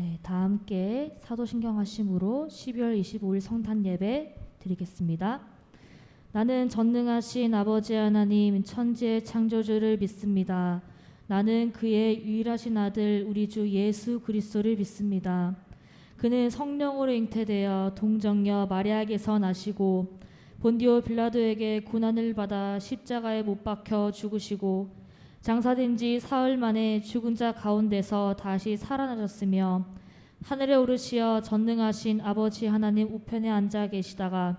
네, 다 함께 사도신경 하심으로 12월 25일 성탄 예배 드리겠습니다. 나는 전능하신 아버지 하나님 천지의 창조주를 믿습니다. 나는 그의 유일하신 아들 우리 주 예수 그리스도를 믿습니다. 그는 성령으로 잉태되어 동정녀 마리아에게서 나시고 본디오 빌라도에게 고난을 받아 십자가에 못 박혀 죽으시고 장사된 지 사흘 만에 죽은 자 가운데서 다시 살아나셨으며 하늘에 오르시어 전능하신 아버지 하나님 우편에 앉아 계시다가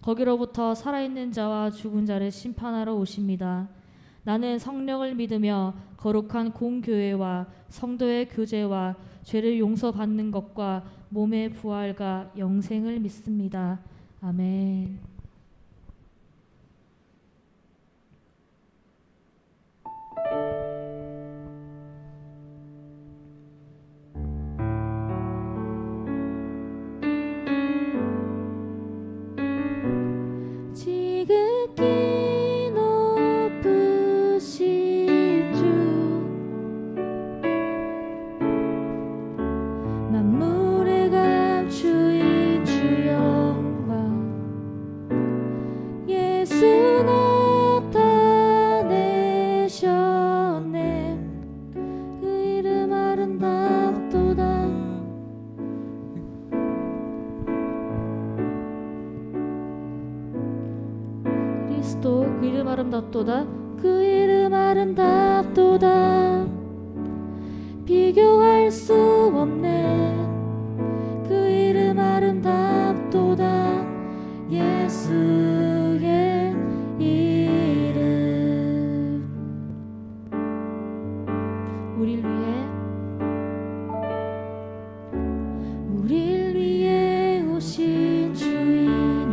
거기로부터 살아있는 자와 죽은 자를 심판하러 오십니다. 나는 성령을 믿으며 거룩한 공교회와 성도의 교제와 죄를 용서받는 것과 몸의 부활과 영생을 믿습니다. 아멘. 지극히 높으신 주 만물에 감추인 주 영광 예수 나타내셨네 그 이름 아름답도다 그리스도 그 이름 아름답도다 그 이름 아름답도다 비교할 수 없네 그 이름 아름답도다 예수의 이름 우릴 위해 오신 주이네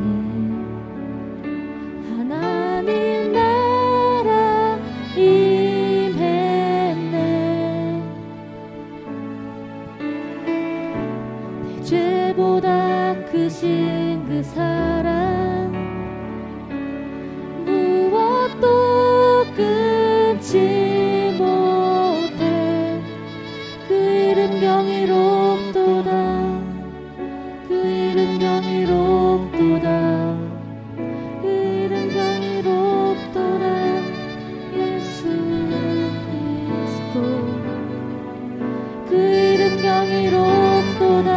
하나님 나라 임했네 내 죄보다 크신 그 사랑 무엇도 끊지 못해 그 이름 경이롭도다 그 이름 경이롭도다 그 이름 경이롭도다 예수 그리스도 그 이름 경이롭도다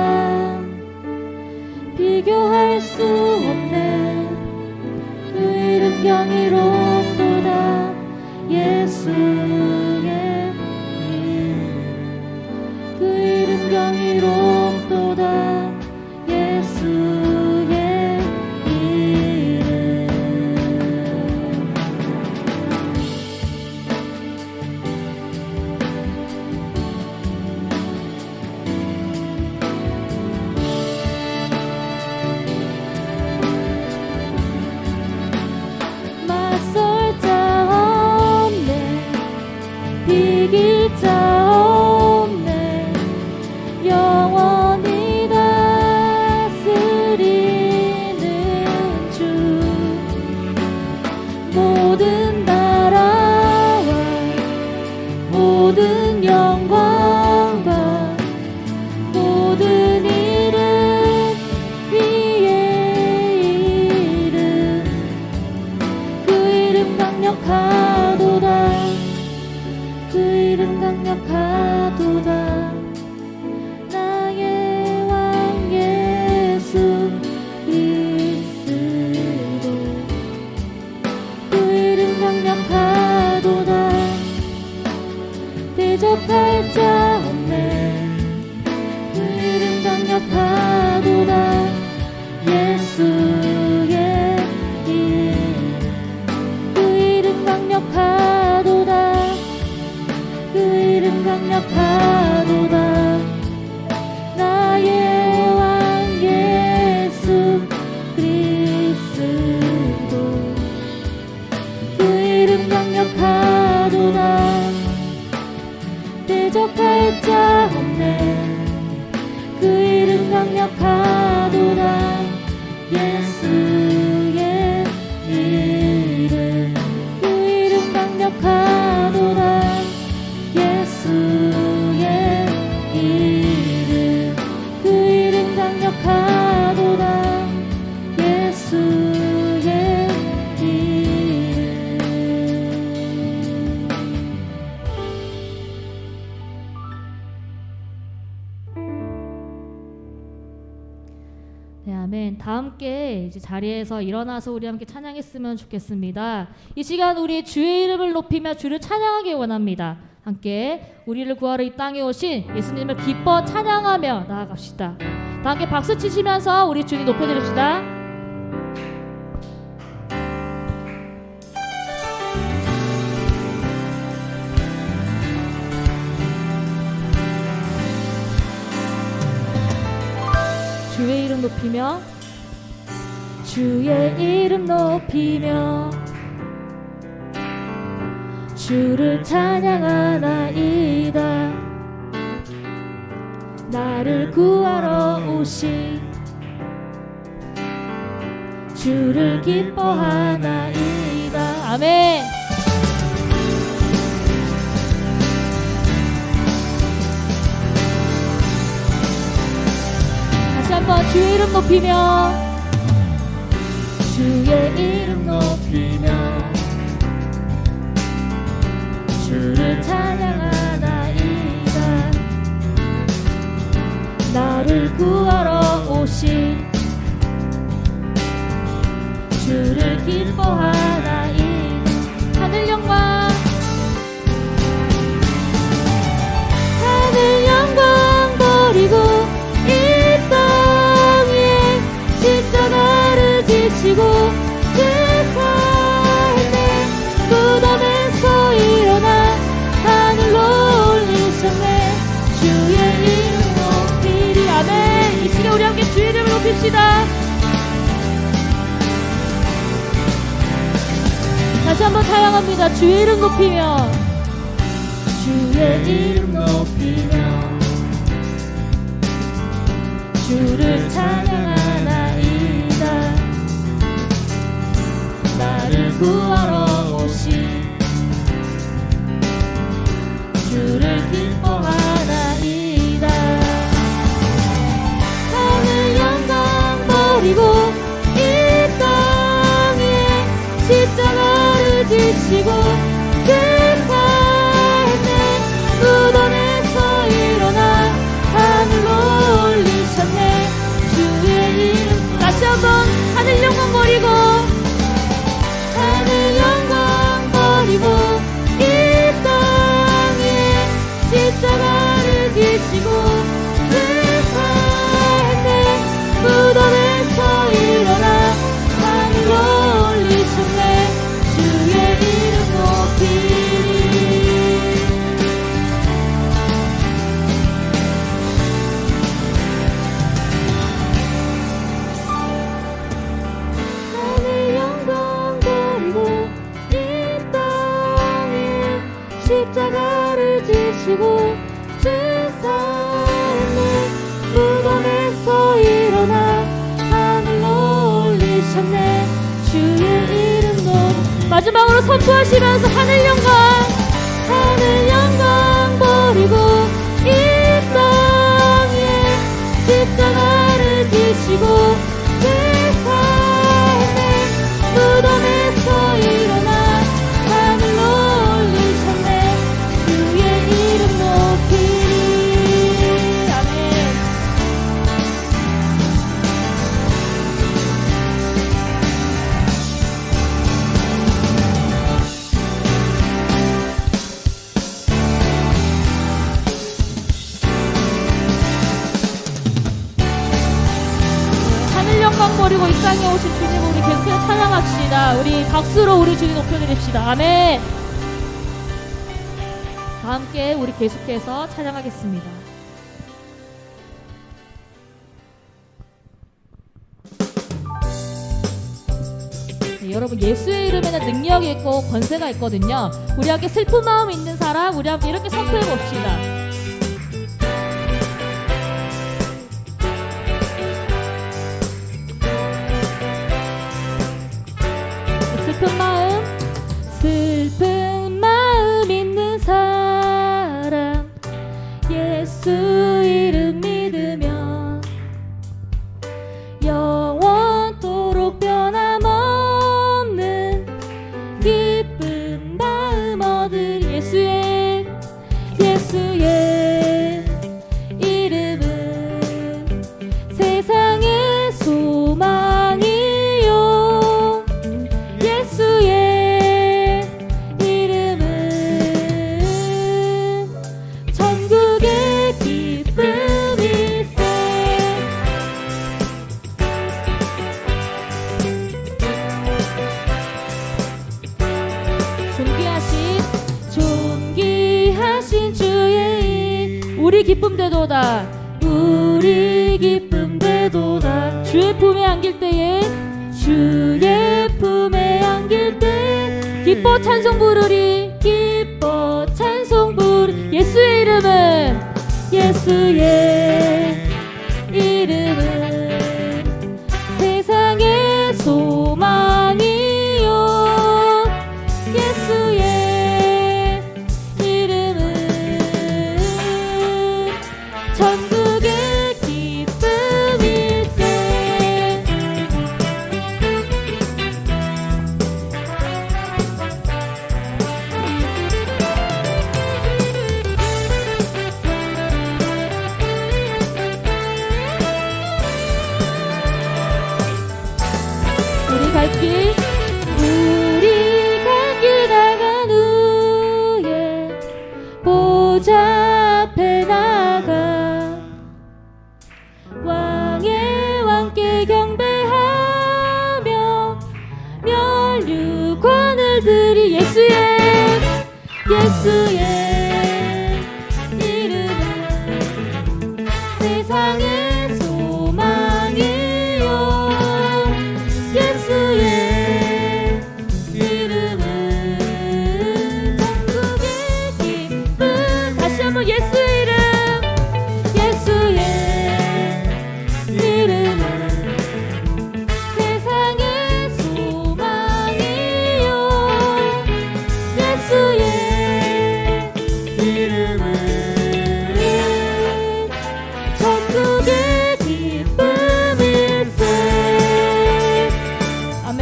비교할 수 없네 그 이름 경이롭도다 예수의 이름 그 이름 경이롭도다 예수의 이름 맞설 자 없네 비길 자 없네 영원히 다스리는 주 모든 나라와 모든 영광과 모든 이름 위에 이름 그 이름 강력하도다 그 이름 강력하도다 나의 왕 예수 그리스도 그 이름 강력하도다 대적할 자 없네 그 이름 강력하도다 예수의 이름 그 이름 강력하도다 그 이름 강력하도다 나의 왕 예수 그리스도 그 이름 강력하도다 대적할 자 없네 그 이름 강력하도다 예수의 이름 그 이름 강력하도다 예수의 아멘. 다 함께 이제 자리에서 일어나서 우리 함께 찬양했으면 좋겠습니다. 이 시간 우리 주의 이름을 높이며 주를 찬양하기 원합니다. 함께 우리를 구하러 이 땅에 오신 예수님을 기뻐 찬양하며 나아갑시다. 다 함께 박수 치시면서 우리 주님 높여드립시다. 주의 이름 높이며 주의 이름 높이며 주를 찬양하나이다. 나를 구하러 오신 주를 기뻐하나이다. 아멘. 다시 한번 주의 이름 높이며 주의 이름 높이며 주를 찬양하나이다. 나를 구하러 오신 주를 기뻐하나이다. 하늘 영광 하늘 영광 버리고 이 땅 위에 십자가를 지시고 죄사했네. 무덤에서 일어나 하늘로 올리셨네. 주의 이름 높이리. 아멘. 이 시간 우리 함께 주의 이름을 높입시다. 다시 한번 사랑합니다. 주의 이름 높이며 주의 이름 높이며 주를 찬양하나이다. 나를 구하러 오신 주를 기뻐하나이다. 하늘 영광 버리고 이 땅 위에 십자가를 지시고 죄사했네. 무덤에서 일어나 하늘로 올리셨네. 주의 이름 다시 한번 하늘 영광 버리고 하늘 영광 버리고 이 땅 위에 십자가를 지시고 죄사했네. 무덤에서 일어나 하늘로 올리셨네. 주의 이름 높이리. 하늘 영광 버리고 이 땅 위에 십자가를 지시고 죄사했네. 무덤에서 일어나 하늘로 올리셨네. 주의 이름 높 마지막으로 선포하시면서 하늘 영광 버리고 이 땅 위에 십자가를 지시고 죄사했네. 무덤에서 일어나 하늘로 올리셨네. 주의 이름 높이리. 아멘. 하늘 영광 버리고 이 땅에 오신 주님 우리 계속해서 찬양합시다. 우리 박수로 우리 주님 높여드립시다. 아멘. 다 함께 우리 계속해서 찬양하겠습니다. 네, 여러분 예수의 이름에는 능력이 있고 권세가 있거든요. 우리 함께 슬픈 마음 있는 사람 우리 함께 이렇게 선포해 봅시다. 슬픈 마음 있는 사람 예수 이름 믿으면 영원토록 변함없는 기쁜 마음 얻을 예수의 이름은 세상의 소망 우리 기쁨 되도다. 우리 기쁨 되도다. 주의 품에 안길 때에, 주의 품에 안길 때 기뻐 찬송 부르리. 기뻐 찬송 부르리. 예수의 이름은, 예수의 이름은 세상의 소망이요. 예수의 이름은 천국의 기쁨일세. 우리 갈 길, 우리 갈 길 나간 후에 보좌 앞에 나가 왕의 왕께 경배하며 멸류관을 드리. 예수의 이름은 세상의 소망이요. 예수의 이름은 천국의 기쁨. 다시 한번 예수의 이름, 예수의 이름은 세상의 소망이요. 예수의 이름은 천국의 기쁨일세. 아멘.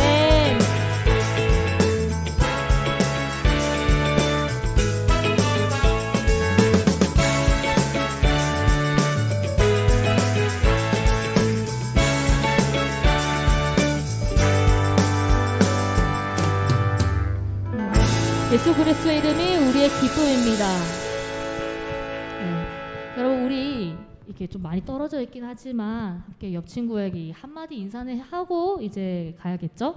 예수 그리스도의 이름이 우리의 기쁨입니다. 여러분, 우리 이렇게 좀 많이 떨어져 있긴 하지만 함께 옆 친구에게 한마디 인사는 하고 이제 가야겠죠?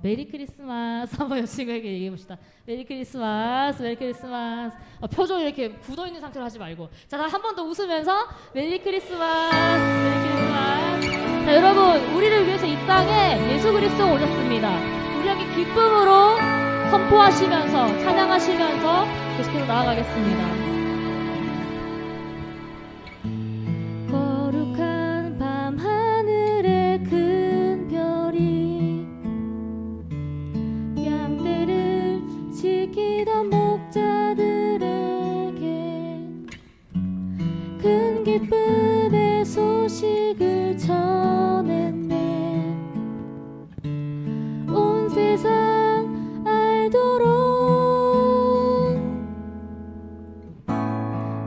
메리 크리스마스 한번 옆 친구에게 얘기해 봅시다. 메리 크리스마스, 메리 크리스마스. 표정 이렇게 굳어 있는 상태로 하지 말고, 자, 한 번 더 웃으면서 메리 크리스마스, 메리 크리스마스. 자, 여러분, 우리를 위해서 이 땅에 예수 그리스도가 오셨습니다. 우리에게 기쁨으로 선포하시면서 찬양하시면서 계속해서 나아가겠습니다. 거룩한 밤하늘의 큰 별이 양떼를 지키던 목자들에게 큰 기쁨의 소식을 전했네. 온 세상 알도록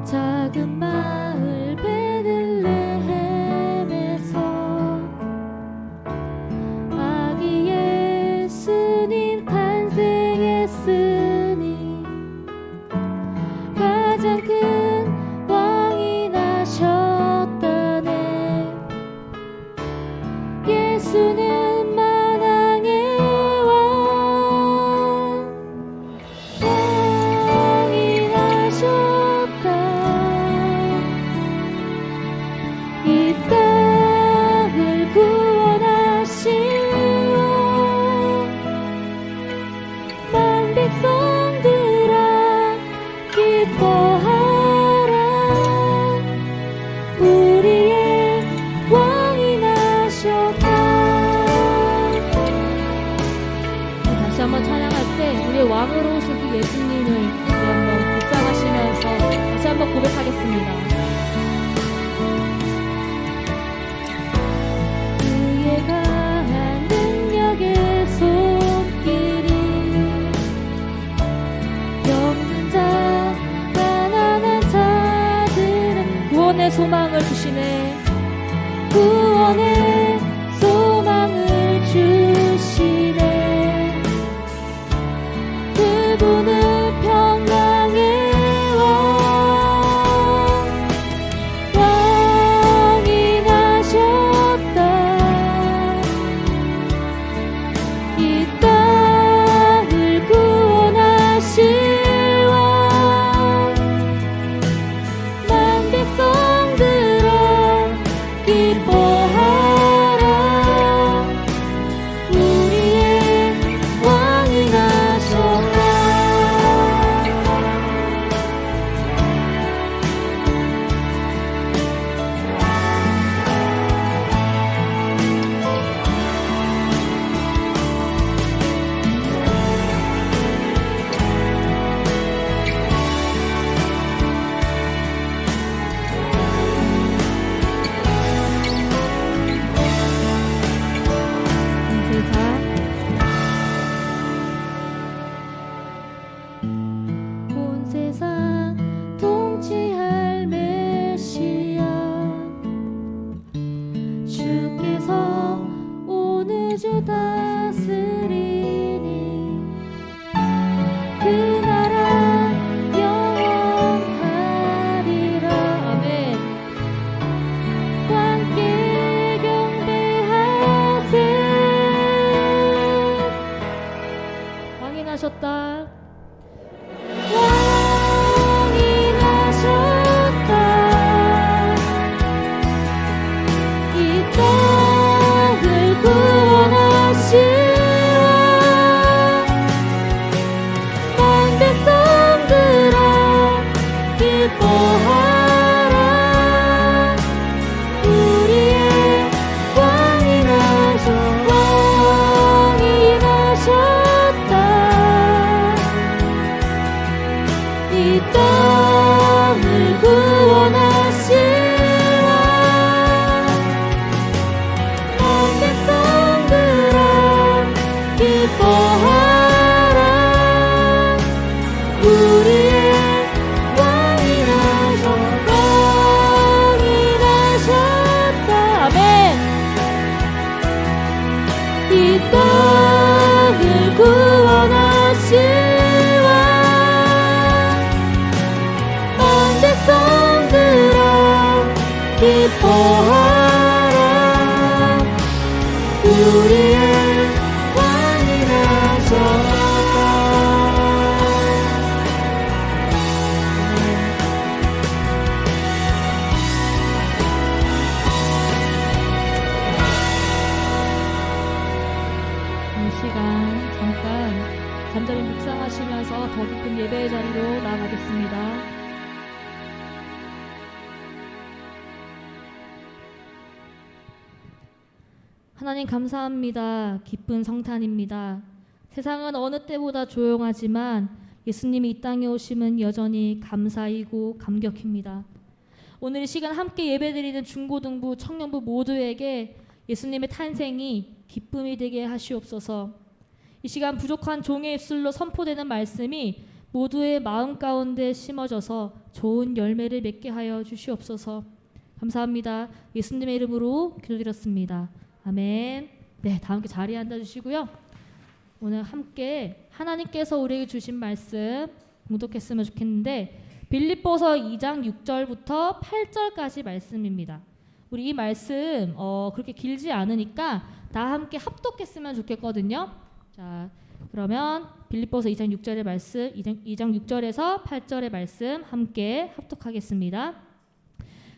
작은 마을 베들레헴에서 아기 예수님 탄생했으니 가장 큰 왕이 나셨다네. 예수는 만왕의 왕이 나셨다. 이 땅을 구원하시오. 만 백성들아 기뻐하라. 우리의 왕이 나셨다. 다시 한번 찬양할 때 우리의 왕으로 오신 그 예수님을 우리 한번 묵상하시면서 다시 한번 고백하겠습니다. 그의 강한 능력의 손길이 없는 자 가난한 자들은 구원의 소망을 주시네. 구원의 소망을 주시네. 그분은 평강의 왕이 나셨다. 이 땅을 구원하실 왕, 만 땅을 구원하시와 온 백성들아 기뻐하라. 우리의 왕이 나셨다. 아멘. 이 땅을 구원하시와 온 백성들아 기뻐하라. 우리의 왕이 나셨다. 이 시간 잠깐 잠잠히 묵상하시면서 더 깊은 예배의 자리로 나아가겠습니다. 하나님 감사합니다. 기쁜 성탄입니다. 세상은 어느 때보다 조용하지만 예수님이 이 땅에 오심은 여전히 감사이고 감격입니다. 오늘 이 시간 함께 예배드리는 중고등부, 청년부 모두에게 예수님의 탄생이 기쁨이 되게 하시옵소서. 이 시간 부족한 종의 입술로 선포되는 말씀이 모두의 마음 가운데 심어져서 좋은 열매를 맺게 하여 주시옵소서. 감사합니다. 예수님의 이름으로 기도드렸습니다. 아멘. 네, 다 함께 자리에 앉아주시고요. 오늘 함께 하나님께서 우리에게 주신 말씀 공독했으면 좋겠는데 빌립보서 2장 6절부터 8절까지 말씀입니다. 우리 이 말씀 그렇게 길지 않으니까 다 함께 합독했으면 좋겠거든요. 자, 그러면 빌립보서 2장 6절의 말씀, 2장 6절에서 8절의 말씀 함께 합독하겠습니다.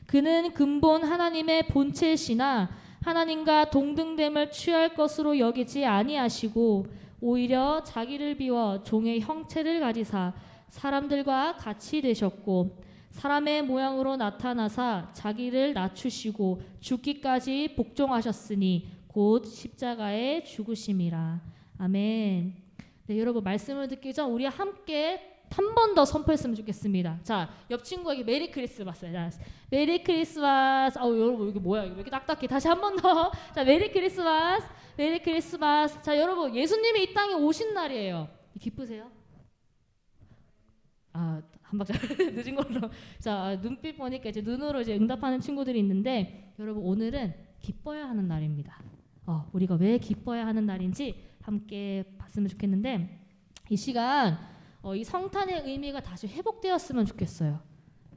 그는 근본 하나님의 본체시나 하나님과 동등됨을 취할 것으로 여기지 아니하시고 오히려 자기를 비워 종의 형체를 가지사 사람들과 같이 되셨고 사람의 모양으로 나타나사 자기를 낮추시고 죽기까지 복종하셨으니 곧 십자가에 죽으심이라. 아멘. 네, 여러분 말씀을 듣기 전 우리 함께 한 번 더 선포했으면 좋겠습니다. 자, 옆 친구에게 메리 크리스마스. 자, 메리 크리스마스. 여러분 이게 뭐야? 이거 왜 이렇게 딱딱해? 다시 한 번 더. 자, 메리 크리스마스. 메리 크리스마스. 자, 여러분 예수님이 이 땅에 오신 날이에요. 기쁘세요? 한 박자 늦은 걸로. 자, 눈빛 보니까 이제 눈으로 이제 응답하는 친구들이 있는데 여러분 오늘은 기뻐야 하는 날입니다. 우리가 왜 기뻐야 하는 날인지 함께 봤으면 좋겠는데 이 시간 이 성탄의 의미가 다시 회복되었으면 좋겠어요.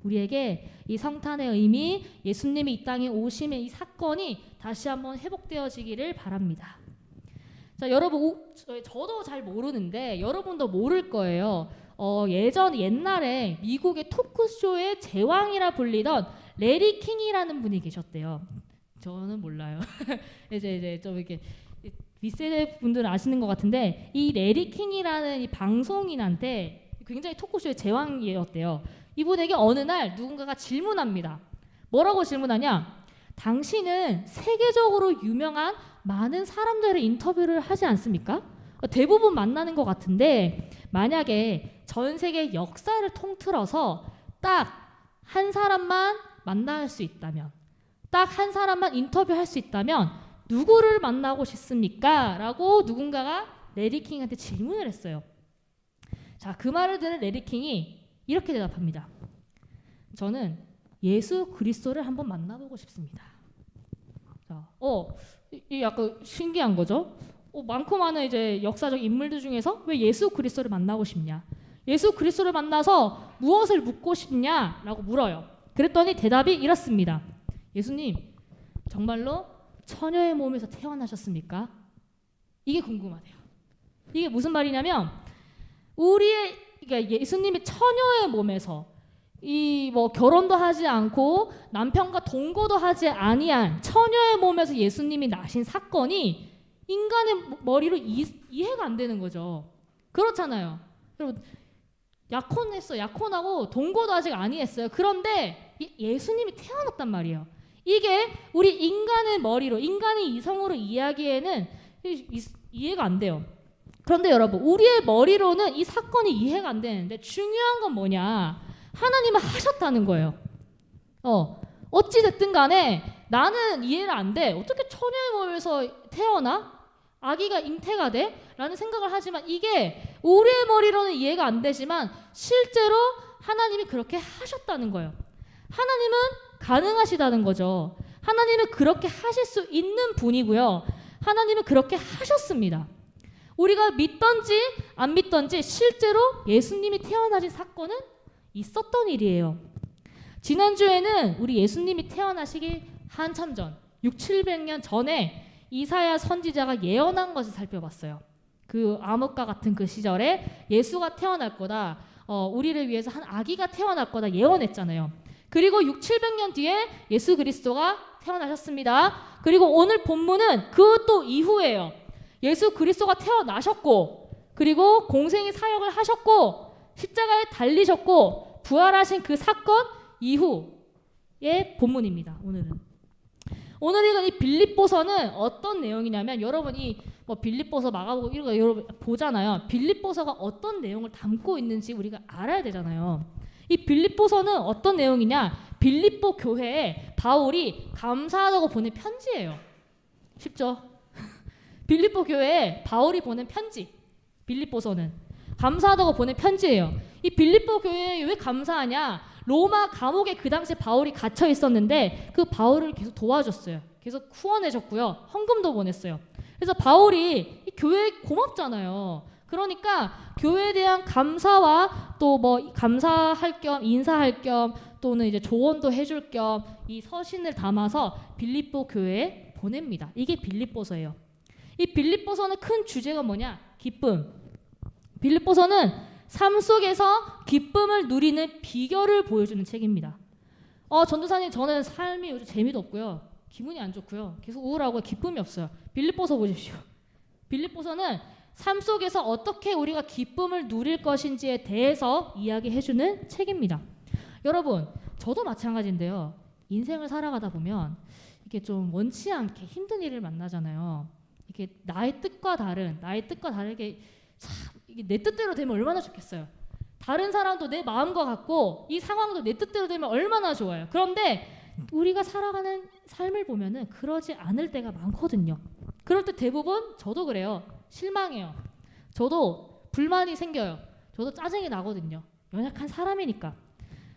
우리에게 이 성탄의 의미, 예수님이 이 땅에 오심의 이 사건이 다시 한번 회복되어지기를 바랍니다. 자, 여러분 저도 잘 모르는데 여러분도 모를 거예요. 옛날에 미국의 토크쇼의 제왕이라 불리던 레리 킹이라는 분이 계셨대요. 저는 몰라요. 이제 좀 이렇게 윗세대 분들은 아시는 것 같은데 이 레리 킹이라는 이 방송인한테 굉장히 토크쇼의 제왕이었대요. 이분에게 어느 날 누군가가 질문합니다. 뭐라고 질문하냐? 당신은 세계적으로 유명한 많은 사람들의 인터뷰를 하지 않습니까? 대부분 만나는 것 같은데 만약에 전 세계 역사를 통틀어서 딱 한 사람만 만날 수 있다면, 딱 한 사람만 인터뷰할 수 있다면 누구를 만나고 싶습니까? 라고 누군가가 레리 킹한테 질문을 했어요. 자, 그 말을 들은 레리 킹이 이렇게 대답합니다. 저는 예수 그리스도를 한번 만나보고 싶습니다. 자, 이 약간 신기한 거죠. 많고 많은 이제 역사적 인물들 중에서 왜 예수 그리스도를 만나고 싶냐? 예수 그리스도를 만나서 무엇을 묻고 싶냐라고 물어요. 그랬더니 대답이 이렇습니다. 예수님, 정말로 처녀의 몸에서 태어나셨습니까? 이게 궁금하대요. 이게 무슨 말이냐면 그러니까 예수님이 처녀의 몸에서 결혼도 하지 않고 남편과 동거도 하지 아니한 처녀의 몸에서 예수님이 나신 사건이 인간의 머리로 이해가 안 되는 거죠. 그렇잖아요. 여러분 약혼하고 동거도 아직 아니했어요. 그런데 예수님이 태어났단 말이에요. 이게 우리 인간의 머리로, 인간의 이성으로 이야기에는 이해가 안 돼요. 그런데 여러분, 우리의 머리로는 이 사건이 이해가 안 되는데 중요한 건 뭐냐? 하나님은 하셨다는 거예요. 어찌 됐든 간에 나는 이해가 안 돼. 어떻게 처녀의 몸에서 태어나? 아기가 잉태가 돼? 라는 생각을 하지만 이게 우리의 머리로는 이해가 안 되지만 실제로 하나님이 그렇게 하셨다는 거예요. 하나님은 가능하시다는 거죠. 하나님은 그렇게 하실 수 있는 분이고요. 하나님은 그렇게 하셨습니다. 우리가 믿던지 안 믿던지 실제로 예수님이 태어나신 사건은 있었던 일이에요. 지난주에는 우리 예수님이 태어나시기 한참 전, 600~700년 전에 이사야 선지자가 예언한 것을 살펴봤어요. 그 암흑과 같은 그 시절에 예수가 태어날 거다. 우리를 위해서 한 아기가 태어날 거다 예언했잖아요. 그리고 600~700년 뒤에 예수 그리스도가 태어나셨습니다. 그리고 오늘 본문은 그 또 이후예요. 예수 그리스도가 태어나셨고 그리고 공생의 사역을 하셨고 십자가에 달리셨고 부활하신 그 사건 이후의 본문입니다. 오늘 읽은 이 빌립보서는 어떤 내용이냐면 여러분이 빌립보서 마가복음 이런 거 여러분 보잖아요. 빌립보서가 어떤 내용을 담고 있는지 우리가 알아야 되잖아요. 이 빌립보서는 어떤 내용이냐? 빌립보 교회에 바울이 감사하다고 보낸 편지예요. 쉽죠? 빌립보 교회에 바울이 보낸 편지. 빌립보서는 감사하다고 보낸 편지예요. 이 빌립보 교회에 왜 감사하냐? 로마 감옥에 그 당시 바울이 갇혀 있었는데 그 바울을 계속 도와줬어요. 계속 후원해줬고요. 헌금도 보냈어요. 그래서 바울이 이 교회에 고맙잖아요. 그러니까 교회에 대한 감사와 또 감사할 겸 인사할 겸 또는 이제 조언도 해줄 겸 이 서신을 담아서 빌립보 교회에 보냅니다. 이게 빌립보서예요. 이 빌립보서는 큰 주제가 뭐냐? 기쁨. 빌립보서는 삶 속에서 기쁨을 누리는 비결을 보여주는 책입니다. 전도사님 저는 삶이 요즘 재미도 없고요. 기분이 안 좋고요. 계속 우울하고 기쁨이 없어요. 빌립보서 보십시오. 빌립보서는 삶 속에서 어떻게 우리가 기쁨을 누릴 것인지에 대해서 이야기해주는 책입니다. 여러분, 저도 마찬가지인데요. 인생을 살아가다 보면 이게 좀 원치 않게 힘든 일을 만나잖아요. 이게 나의 뜻과 다르게 참 이게 내 뜻대로 되면 얼마나 좋겠어요. 다른 사람도 내 마음과 같고 이 상황도 내 뜻대로 되면 얼마나 좋아요. 그런데 우리가 살아가는 삶을 보면은 그러지 않을 때가 많거든요. 그럴 때 대부분 저도 그래요. 실망해요. 저도 불만이 생겨요. 저도 짜증이 나거든요. 연약한 사람이니까.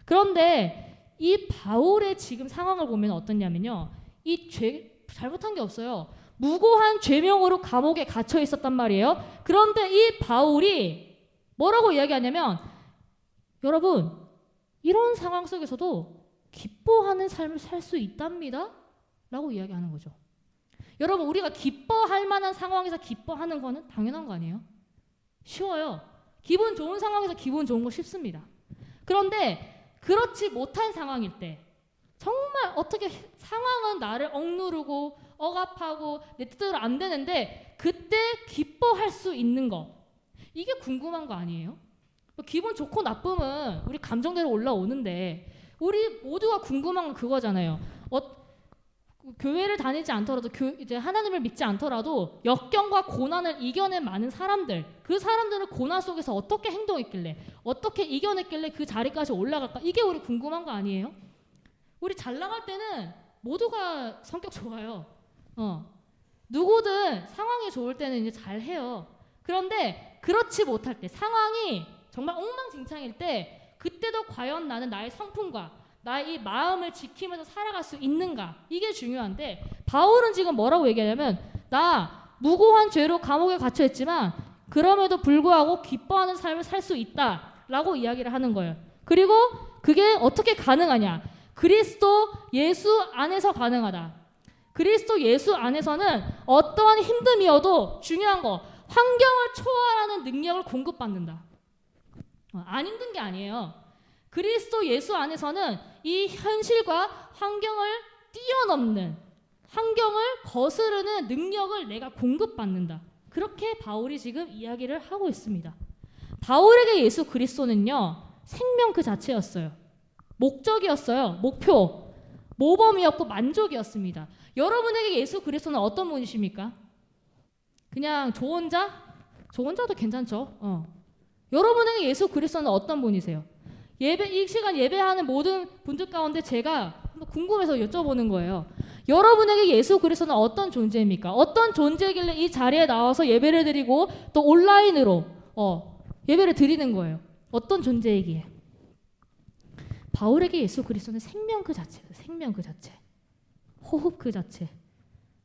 그런데 이 바울의 지금 상황을 보면 어떻냐면요. 이 잘못한 게 없어요. 무고한 죄명으로 감옥에 갇혀 있었단 말이에요. 그런데 이 바울이 뭐라고 이야기하냐면 여러분 이런 상황 속에서도 기뻐하는 삶을 살 수 있답니다. 라고 이야기하는 거죠. 여러분 우리가 기뻐할 만한 상황에서 기뻐하는 거는 당연한 거 아니에요? 쉬워요. 기분 좋은 상황에서 기분 좋은 거 쉽습니다. 그런데 그렇지 못한 상황일 때 정말 어떻게 상황은 나를 억누르고 억압하고 내 뜻대로 안 되는데 그때 기뻐할 수 있는 거 이게 궁금한 거 아니에요? 기분 좋고 나쁨은 우리 감정대로 올라오는데 우리 모두가 궁금한 건 그거잖아요. 교회를 다니지 않더라도 이제 하나님을 믿지 않더라도 역경과 고난을 이겨낸 많은 사람들 그 사람들은 고난 속에서 어떻게 행동했길래 어떻게 이겨냈길래 그 자리까지 올라갈까 이게 우리 궁금한 거 아니에요? 우리 잘 나갈 때는 모두가 성격 좋아요. 누구든 상황이 좋을 때는 이제 잘해요. 그런데 그렇지 못할 때 상황이 정말 엉망진창일 때 그때도 과연 나는 나의 성품과 나의 이 마음을 지키면서 살아갈 수 있는가 이게 중요한데 바울은 지금 뭐라고 얘기하냐면 나 무고한 죄로 감옥에 갇혀있지만 그럼에도 불구하고 기뻐하는 삶을 살 수 있다라고 이야기를 하는 거예요. 그리고 그게 어떻게 가능하냐? 그리스도 예수 안에서 가능하다. 그리스도 예수 안에서는 어떠한 힘듦이어도 중요한 거 환경을 초월하는 능력을 공급받는다. 안 힘든 게 아니에요. 그리스도 예수 안에서는 이 현실과 환경을 뛰어넘는 환경을 거스르는 능력을 내가 공급받는다. 그렇게 바울이 지금 이야기를 하고 있습니다. 바울에게 예수 그리스도는요. 생명 그 자체였어요. 목적이었어요. 목표. 모범이었고 만족이었습니다. 여러분에게 예수 그리스도는 어떤 분이십니까? 그냥 조언자? 조언자도 괜찮죠. 여러분에게 예수 그리스도는 어떤 분이세요? 이 시간 예배하는 모든 분들 가운데 제가 궁금해서 여쭤보는 거예요. 여러분에게 예수 그리스도는 어떤 존재입니까? 어떤 존재길래 이 자리에 나와서 예배를 드리고 또 온라인으로 예배를 드리는 거예요? 어떤 존재이기에? 바울에게 예수 그리스도는 생명 그 자체예요. 생명 그 자체. 호흡 그 자체.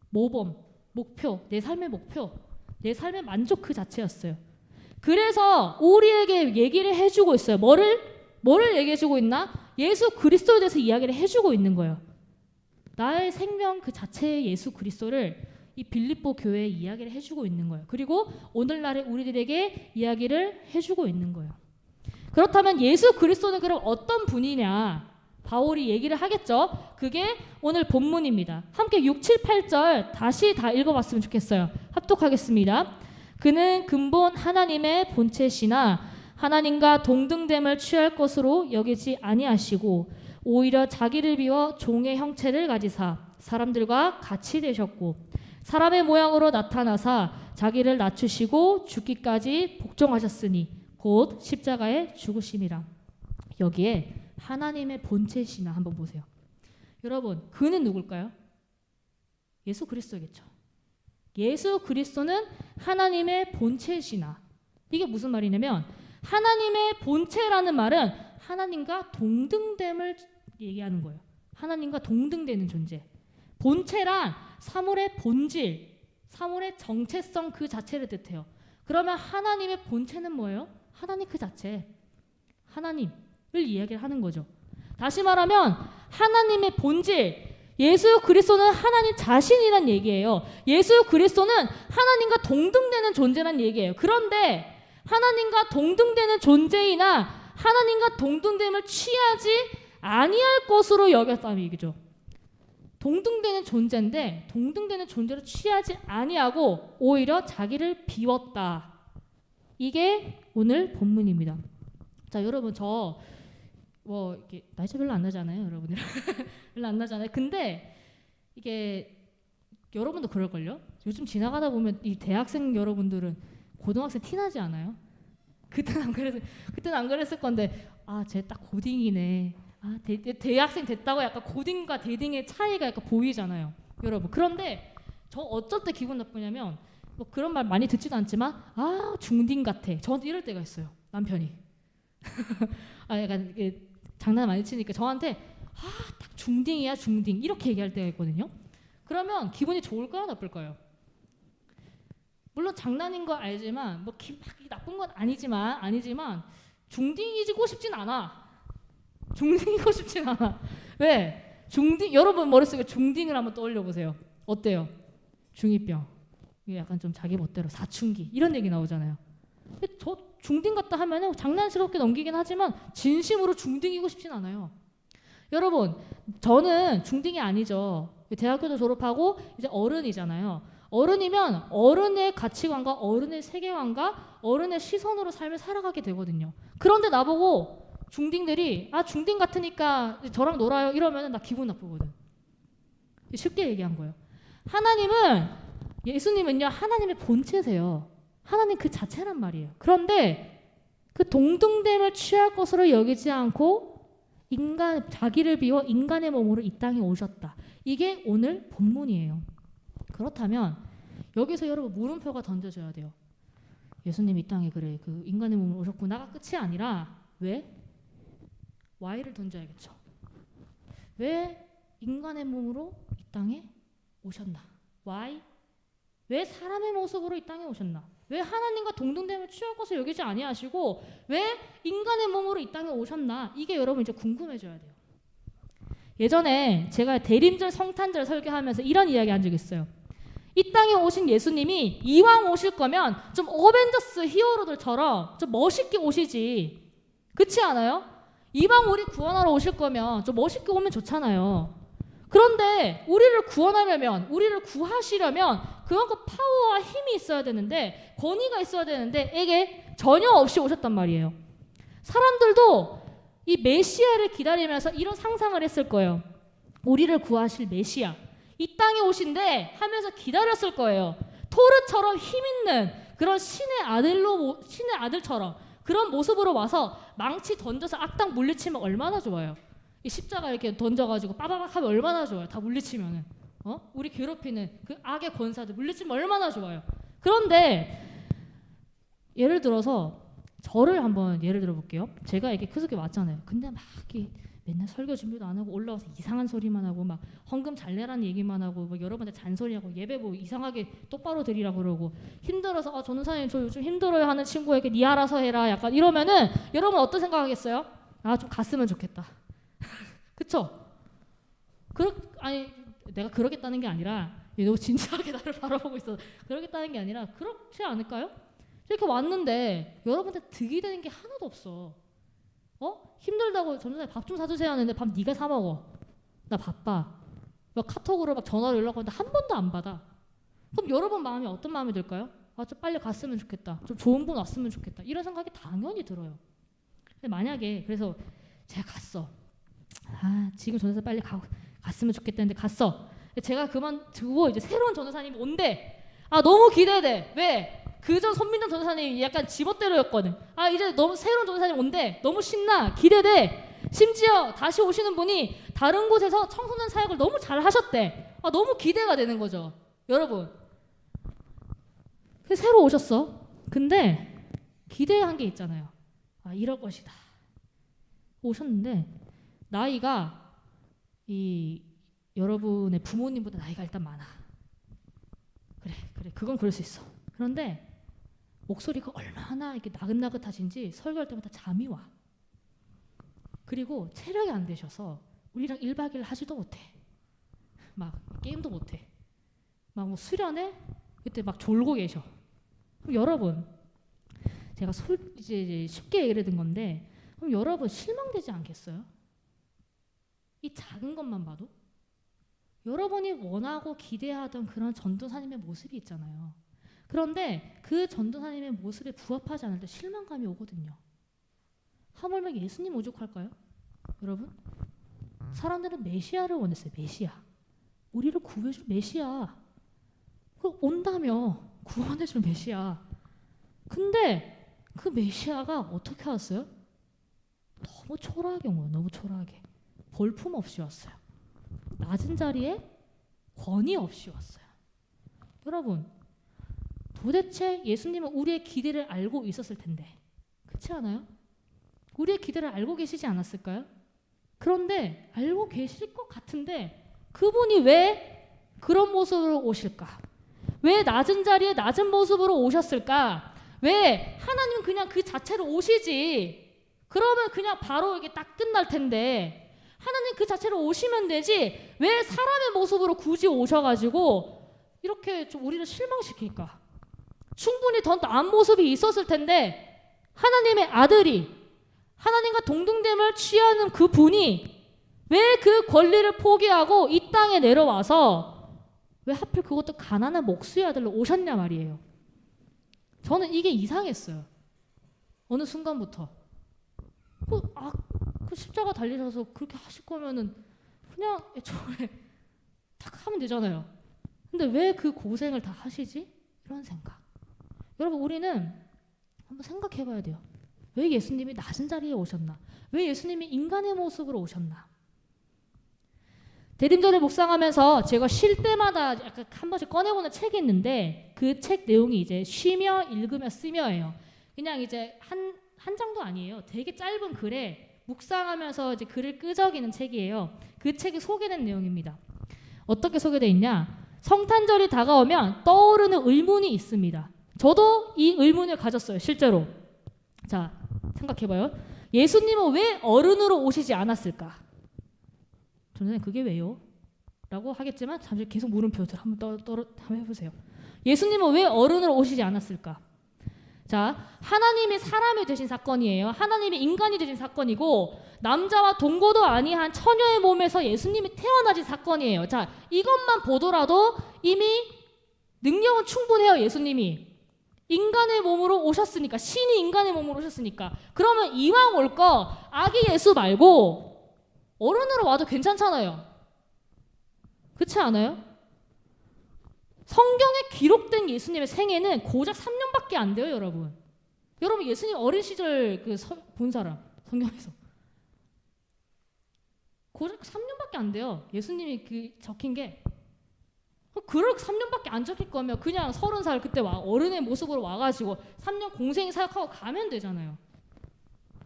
모범, 목표, 내 삶의 목표, 내 삶의 만족 그 자체였어요. 그래서 우리에게 얘기를 해주고 있어요. 뭐를 얘기해주고 있나? 예수 그리스도에 대해서 이야기를 해주고 있는 거예요. 나의 생명 그 자체의 예수 그리스도를 이 빌립보 교회에 이야기를 해주고 있는 거예요. 그리고 오늘날의 우리들에게 이야기를 해주고 있는 거예요. 그렇다면 예수 그리스도는 그럼 어떤 분이냐? 바울이 얘기를 하겠죠. 그게 오늘 본문입니다. 함께 6, 7, 8절 다시 다 읽어봤으면 좋겠어요. 합독하겠습니다. 그는 근본 하나님의 본체시나 하나님과 동등됨을 취할 것으로 여기지 아니하시고 오히려 자기를 비워 종의 형체를 가지사 사람들과 같이 되셨고 사람의 모양으로 나타나사 자기를 낮추시고 죽기까지 복종하셨으니 곧 십자가에 죽으심이라. 여기에 하나님의 본체시나 한번 보세요. 여러분, 그는 누굴까요? 예수 그리스도겠죠. 예수 그리스도는 하나님의 본체시나. 이게 무슨 말이냐면 하나님의 본체라는 말은 하나님과 동등됨을 얘기하는 거예요. 하나님과 동등되는 존재. 본체란 사물의 본질, 사물의 정체성 그 자체를 뜻해요. 그러면 하나님의 본체는 뭐예요? 하나님 그 자체. 하나님을 이야기를 하는 거죠. 다시 말하면 하나님의 본질, 예수 그리스도는 하나님 자신이란 얘기예요. 예수 그리스도는 하나님과 동등되는 존재란 얘기예요. 그런데 하나님과 동등되는 존재이나 하나님과 동등됨을 취하지 아니할 것으로 여겼다는 얘기죠. 동등되는 존재인데 동등되는 존재로 취하지 아니하고 오히려 자기를 비웠다. 이게 오늘 본문입니다. 자, 여러분 저 이렇게 나이차 별로 안 나잖아요, 여러분이랑. 별로 안 나잖아요. 근데 이게 여러분도 그럴걸요? 요즘 지나가다 보면 이 대학생 여러분들은 고등학생 티 나지 않아요? 그때는 안 그랬을 건데 쟤 딱 고딩이네. 대학생 됐다고 약간 고딩과 대딩의 차이가 약간 보이잖아요, 여러분. 그런데 저 어쩔 때 기분 나쁘냐면 그런 말 많이 듣지도 않지만 중딩 같아. 저한테 이럴 때가 있어요, 남편이. 약간 장난 많이 치니까 저한테 딱 중딩이야 중딩 이렇게 얘기할 때가 있거든요. 그러면 기분이 좋을까요, 나쁠까요? 물론 장난인 거 알지만 막 나쁜 건 아니지만 중딩이고 싶진 않아. 중딩이고 싶진 않아. 왜? 중딩, 여러분 머릿속에 중딩을 한번 떠올려 보세요. 어때요? 중2병. 이게 약간 좀 자기 멋대로 사춘기 이런 얘기 나오잖아요. 근데 저 중딩 같다 하면은 장난스럽게 넘기긴 하지만 진심으로 중딩이고 싶진 않아요. 여러분, 저는 중딩이 아니죠. 대학교도 졸업하고 이제 어른이잖아요. 어른이면 어른의 가치관과 어른의 세계관과 어른의 시선으로 삶을 살아가게 되거든요. 그런데 나보고 중딩들이 중딩 같으니까 저랑 놀아요 이러면 나 기분 나쁘거든. 쉽게 얘기한 거예요. 예수님은요 하나님의 본체세요. 하나님 그 자체란 말이에요. 그런데 그 동등됨을 취할 것으로 여기지 않고 자기를 비워 인간의 몸으로 이 땅에 오셨다. 이게 오늘 본문이에요. 그렇다면 여기서 여러분 물음표가 던져져야 돼요. 예수님 이 땅에 그 인간의 몸으로 오셨구나가 끝이 아니라 왜? Why를 던져야겠죠. 왜 인간의 몸으로 이 땅에 오셨나? Why? 왜 사람의 모습으로 이 땅에 오셨나? 왜 하나님과 동등됨을 취할 것을 여기지 아니하시고 왜 인간의 몸으로 이 땅에 오셨나? 이게 여러분 이제 궁금해져야 돼요. 예전에 제가 대림절 성탄절 설교하면서 이런 이야기 한 적 있어요. 이 땅에 오신 예수님이 이왕 오실 거면 좀 어벤져스 히어로들처럼 좀 멋있게 오시지. 그렇지 않아요? 이왕 우리 구원하러 오실 거면 좀 멋있게 오면 좋잖아요. 그런데 우리를 구원하려면, 우리를 구하시려면 그만큼 파워와 힘이 있어야 되는데, 권위가 있어야 되는데 이게 전혀 없이 오셨단 말이에요. 사람들도 이 메시아를 기다리면서 이런 상상을 했을 거예요. 우리를 구하실 메시아 이 땅에 오신대 하면서 기다렸을 거예요. 토르처럼 힘 있는 그런 신의 아들처럼 그런 모습으로 와서 망치 던져서 악당 물리치면 얼마나 좋아요. 이 십자가 이렇게 던져가지고 빠바박 하면 얼마나 좋아요. 다 물리치면은 우리 괴롭히는 그 악의 권사들 물리치면 얼마나 좋아요. 그런데 예를 들어서 저를 한번 예를 들어 볼게요. 제가 이렇게 크게 왔잖아요. 근데 막 이렇게 맨날 설교 준비도 안 하고 올라와서 이상한 소리만 하고 막 헌금 잘 내라는 얘기만 하고 막 여러분한테 잔소리하고 예배 뭐 이상하게 똑바로 드리라 그러고 힘들어서 전도사님 저 요즘 힘들어요 하는 친구에게 니 알아서 해라 약간 이러면은 여러분 어떤 생각하겠어요? 좀 갔으면 좋겠다. 그쵸? 아니 내가 그러겠다는 게 아니라 너무 진지하게 나를 바라보고 있어. 그러겠다는 게 아니라 그렇지 않을까요? 이렇게 왔는데 여러분한테 득이 되는 게 하나도 없어. 힘들다고 전도사님 밥 좀 사주세요 하는데 밥 네가 사 먹어. 나 바빠. 막 카톡으로 막 전화로 연락하는데 한 번도 안 받아. 그럼 여러분 마음이 어떤 마음이 들까요? 좀 빨리 갔으면 좋겠다. 좀 좋은 분 왔으면 좋겠다. 이런 생각이 당연히 들어요. 근데 만약에 그래서 제가 갔어. 지금 전도사 빨리 갔으면 좋겠다 했는데 갔어. 제가 그만두고 이제 새로운 전도사님이 온대. 너무 기대돼. 왜? 그전 손민정 전도사님이 약간 지멋대로였거든. 이제 너무 새로운 전도사님 온대. 너무 신나. 기대돼. 심지어 다시 오시는 분이 다른 곳에서 청소년 사역을 너무 잘 하셨대. 너무 기대가 되는 거죠. 여러분. 새로 오셨어. 근데 기대한 게 있잖아요. 이럴 것이다. 오셨는데 나이가 여러분의 부모님보다 나이가 일단 많아. 그래. 그건 그럴 수 있어. 그런데 목소리가 얼마나 이렇게 나긋나긋하신지 설교할 때마다 잠이 와. 그리고 체력이 안 되셔서 우리랑 1박 2일 하지도 못해. 막 게임도 못해. 막 뭐 수련회 그때 막 졸고 계셔. 그럼 여러분 제가 이제 쉽게 얘기를 든 건데 그럼 여러분 실망되지 않겠어요? 이 작은 것만 봐도 여러분이 원하고 기대하던 그런 전도사님의 모습이 있잖아요. 그런데 그 전도사님의 모습에 부합하지 않을 때 실망감이 오거든요. 하물며 예수님 오죽할까요? 여러분 사람들은 메시아를 원했어요. 메시아. 우리를 구해줄 메시아. 온다며 구원해줄 메시아. 근데 그 메시아가 어떻게 왔어요? 너무 초라하게 온 거예요. 너무 초라하게. 볼품 없이 왔어요. 낮은 자리에 권위 없이 왔어요. 여러분 도대체 예수님은 우리의 기대를 알고 있었을 텐데 그렇지 않아요? 우리의 기대를 알고 계시지 않았을까요? 그런데 알고 계실 것 같은데 그분이 왜 그런 모습으로 오실까? 왜 낮은 자리에 낮은 모습으로 오셨을까? 왜 하나님은 그냥 그 자체로 오시지 그러면 그냥 바로 이게 딱 끝날 텐데 하나님 그 자체로 오시면 되지 왜 사람의 모습으로 굳이 오셔가지고 이렇게 좀 우리를 실망시킬까? 충분히 더 나은 모습이 있었을 텐데 하나님의 아들이 하나님과 동등됨을 취하는 그 분이 왜 그 권리를 포기하고 이 땅에 내려와서 왜 하필 그것도 가난한 목수의 아들로 오셨냐 말이에요. 저는 이게 이상했어요. 어느 순간부터 그 십자가 달리셔서 그렇게 하실 거면은 그냥 애초에 딱 하면 되잖아요. 근데 왜 그 고생을 다 하시지? 이런 생각. 여러분 우리는 한번 생각해 봐야 돼요. 왜 예수님이 낮은 자리에 오셨나? 왜 예수님이 인간의 모습으로 오셨나? 대림절을 묵상하면서 제가 쉴 때마다 약간 한 번씩 꺼내보는 책이 있는데 그 책 내용이 이제 쉬며 읽으며 쓰며예요. 그냥 이제 한 장도 아니에요. 되게 짧은 글에 묵상하면서 이제 글을 끄적이는 책이에요. 그 책이 소개된 내용입니다. 어떻게 소개되어 있냐? 성탄절이 다가오면 떠오르는 의문이 있습니다. 저도 이 의문을 가졌어요. 실제로. 자, 생각해봐요. 예수님은 왜 어른으로 오시지 않았을까? 저는 그게 왜요? 라고 하겠지만 잠시 계속 물음표들 한번 한번 해보세요. 예수님은 왜 어른으로 오시지 않았을까? 자, 하나님이 사람이 되신 사건이에요. 하나님이 인간이 되신 사건이고 남자와 동거도 아니한 처녀의 몸에서 예수님이 태어나신 사건이에요. 자, 이것만 보더라도 이미 능력은 충분해요. 예수님이 인간의 몸으로 오셨으니까, 신이 인간의 몸으로 오셨으니까. 그러면 이왕 올 거 아기 예수 말고 어른으로 와도 괜찮잖아요. 그렇지 않아요? 성경에 기록된 예수님의 생애는 고작 3년밖에 안 돼요, 여러분. 여러분 예수님 어린 시절 본 사람 성경에서 고작 3년밖에 안 돼요. 예수님이 적힌 게 그럴 3년밖에 안 적힐 거면 그냥 30살 그때 어른의 모습으로 와가지고 3년 공생이 사역하고 가면 되잖아요.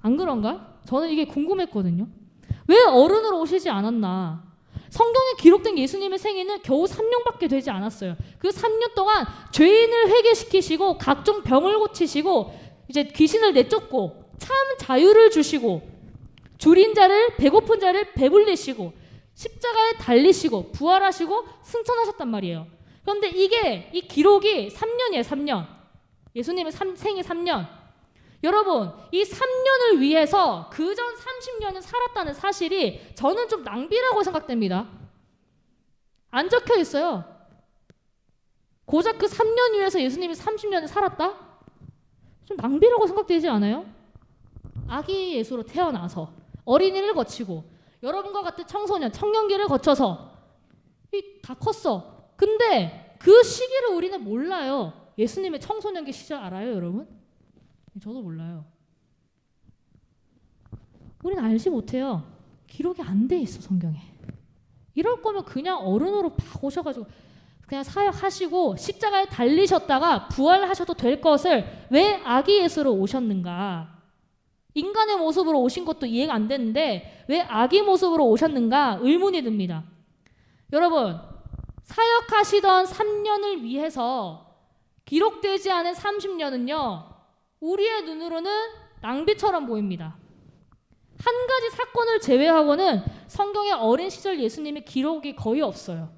안 그런가? 저는 이게 궁금했거든요. 왜 어른으로 오시지 않았나? 성경에 기록된 예수님의 생애는 겨우 3년밖에 되지 않았어요. 그 3년 동안 죄인을 회개시키시고 각종 병을 고치시고 이제 귀신을 내쫓고 참 자유를 주시고 줄인 자를 배고픈 자를 배불리시고 십자가에 달리시고 부활하시고 승천하셨단 말이에요. 그런데 이 기록이 3년이에요. 3년. 예수님의 생애 3년. 여러분 이 3년을 위해서 그전 30년을 살았다는 사실이 저는 좀 낭비라고 생각됩니다. 안 적혀 있어요. 고작 그 3년 위해서 예수님이 30년을 살았다? 좀 낭비라고 생각되지 않아요? 아기 예수로 태어나서 어린이를 거치고 여러분과 같은 청소년, 청년기를 거쳐서 다 컸어. 근데 그 시기를 우리는 몰라요. 예수님의 청소년기 시절 알아요, 여러분? 저도 몰라요. 우리는 알지 못해요. 기록이 안 돼 있어, 성경에. 이럴 거면 그냥 어른으로 막 오셔가지고 그냥 사역하시고 십자가에 달리셨다가 부활하셔도 될 것을 왜 아기 예수로 오셨는가? 인간의 모습으로 오신 것도 이해가 안 되는데 왜 아기 모습으로 오셨는가 의문이 듭니다. 여러분 사역하시던 3년을 위해서 기록되지 않은 30년은요 우리의 눈으로는 낭비처럼 보입니다. 한 가지 사건을 제외하고는 성경의 어린 시절 예수님의 기록이 거의 없어요.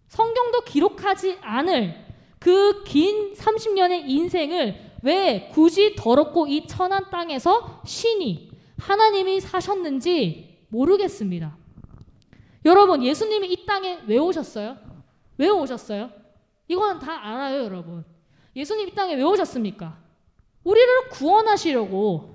성경도 기록하지 않을 그 긴 30년의 인생을 왜 굳이 더럽고 이 천한 땅에서 신이 하나님이 사셨는지 모르겠습니다. 여러분 예수님이 이 땅에 왜 오셨어요? 왜 오셨어요? 이건 다 알아요, 여러분. 예수님 이 땅에 왜 오셨습니까? 우리를 구원하시려고,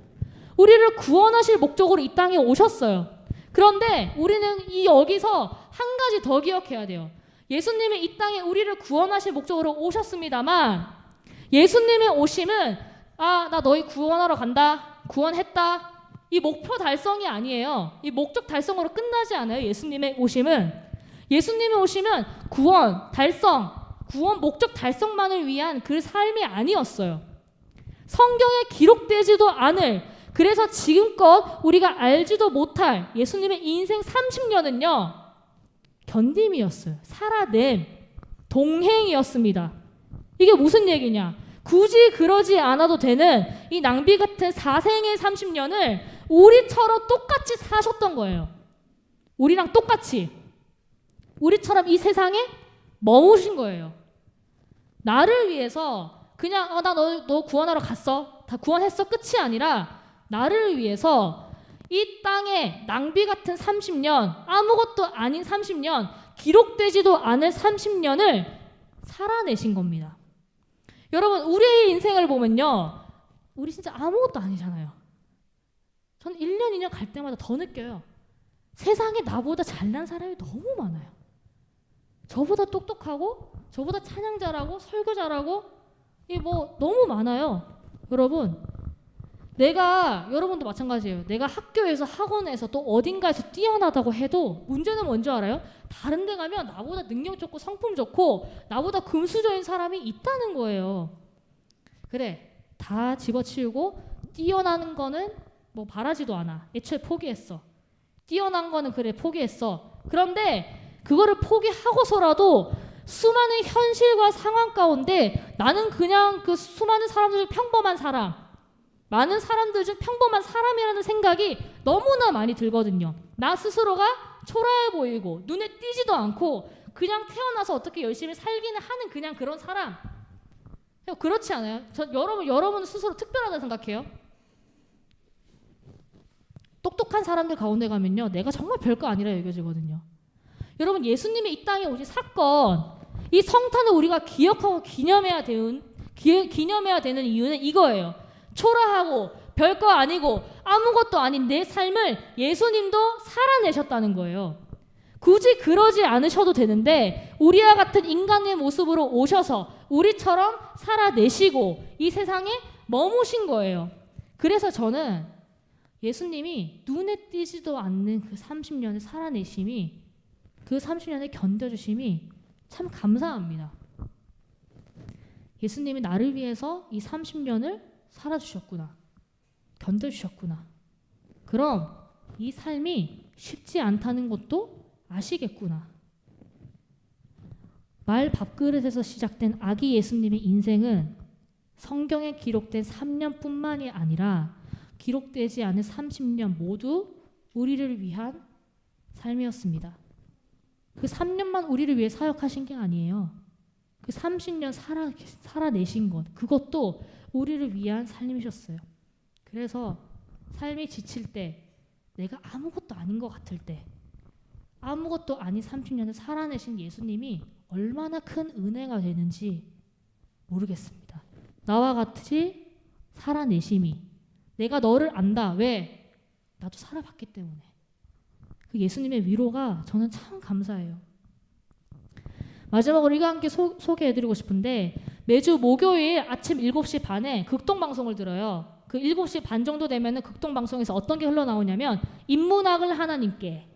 우리를 구원하실 목적으로 이 땅에 오셨어요. 그런데 우리는 여기서 한 가지 더 기억해야 돼요. 예수님이 이 땅에 우리를 구원하실 목적으로 오셨습니다만 예수님의 오심은 나 너희 구원하러 간다, 구원했다, 이 목표 달성이 아니에요. 이 목적 달성으로 끝나지 않아요. 예수님의 오심은 구원 달성, 구원 목적 달성만을 위한 그 삶이 아니었어요. 성경에 기록되지도 않을, 그래서 지금껏 우리가 알지도 못할 예수님의 인생 30년은요 견딤이었어요. 살아냄, 동행이었습니다. 이게 무슨 얘기냐? 굳이 그러지 않아도 되는 이 낭비 같은 사생의 30년을 우리처럼 똑같이 사셨던 거예요. 우리랑 똑같이. 우리처럼 이 세상에 머무신 거예요. 나를 위해서 그냥 너 구원하러 갔어. 다 구원했어. 끝이 아니라 나를 위해서 이 땅에 낭비 같은 30년, 아무것도 아닌 30년, 기록되지도 않을 30년을 살아내신 겁니다. 여러분 우리의 인생을 보면요 우리 진짜 아무것도 아니잖아요. 저는 1년 2년 갈 때마다 더 느껴요. 세상에 나보다 잘난 사람이 너무 많아요. 저보다 똑똑하고 저보다 찬양 잘하고 설교 잘하고 너무 많아요. 여러분 여러분도 마찬가지예요. 내가 학교에서 학원에서 또 어딘가에서 뛰어나다고 해도 문제는 뭔지 알아요? 다른 데 가면 나보다 능력 좋고 성품 좋고 나보다 금수저인 사람이 있다는 거예요. 그래 다 집어치우고 뛰어나는 거는 바라지도 않아. 애초에 포기했어. 뛰어난 거는 그래 포기했어. 그런데 그거를 포기하고서라도 수많은 현실과 상황 가운데 나는 그냥 그 수많은 사람들 중 평범한 사람, 많은 사람들 중 평범한 사람이라는 생각이 너무나 많이 들거든요. 나 스스로가 초라해 보이고 눈에 띄지도 않고 그냥 태어나서 어떻게 열심히 살기는 하는 그냥 그런 사람. 그렇지 않아요? 여러분 스스로 특별하다고 생각해요? 똑똑한 사람들 가운데 가면요 내가 정말 별거 아니라 여겨지거든요. 여러분 예수님이 이 땅에 오신 사건, 이 성탄을 우리가 기억하고 기념해야 되는 이유는 이거예요. 초라하고 별거 아니고 아무것도 아닌 내 삶을 예수님도 살아내셨다는 거예요. 굳이 그러지 않으셔도 되는데 우리와 같은 인간의 모습으로 오셔서 우리처럼 살아내시고 이 세상에 머무신 거예요. 그래서 저는 예수님이 눈에 띄지도 않는 그 30년의 살아내심이, 그 30년의 견뎌주심이 참 감사합니다. 예수님이 나를 위해서 이 30년을 살아주셨구나. 견뎌주셨구나. 그럼 이 삶이 쉽지 않다는 것도 아시겠구나. 말 밥그릇에서 시작된 아기 예수님의 인생은 성경에 기록된 3년뿐만이 아니라 기록되지 않은 30년 모두 우리를 위한 삶이었습니다. 그 3년만 우리를 위해 사역하신 게 아니에요. 그 30년 살아내신 것, 그것도 우리를 위한 삶이셨어요. 그래서 삶이 지칠 때, 내가 아무것도 아닌 것 같을 때, 아무것도 아닌 30년을 살아내신 예수님이 얼마나 큰 은혜가 되는지 모르겠습니다. 나와 같이 살아내심이, 내가 너를 안다. 왜? 나도 살아봤기 때문에. 그 예수님의 위로가 저는 참 감사해요. 마지막으로 이거 함께 소개해드리고 싶은데, 매주 목요일 아침 7시 반에 극동방송을 들어요. 그 7시 반 정도 되면 극동방송에서 어떤 게 흘러나오냐면 인문학을 하나님께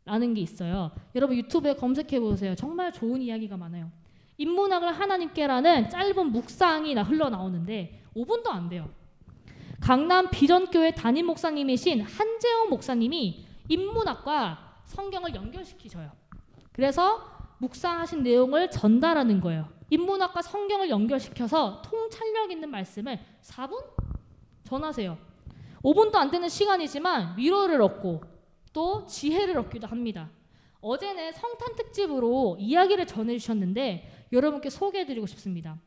라는 게 있어요. 여러분 유튜브에 검색해보세요. 정말 좋은 이야기가 많아요. 인문학을 하나님께라는 짧은 묵상이 흘러나오는데 5분도 안 돼요. 강남 비전교회 담임 목사님이신 한재홍 목사님이 인문학과 성경을 연결시키셔요. 그래서 묵상하신 내용을 전달하는 거예요. 인문학과 성경을 연결시켜서 통찰력 있는 말씀을 4분 전하세요. 5분도 안 되는 시간이지만 위로를 얻고 또 지혜를 얻기도 합니다. 어제는 성탄 특집으로 이야기를 전해주셨는데 여러분께 소개해드리고 싶습니다.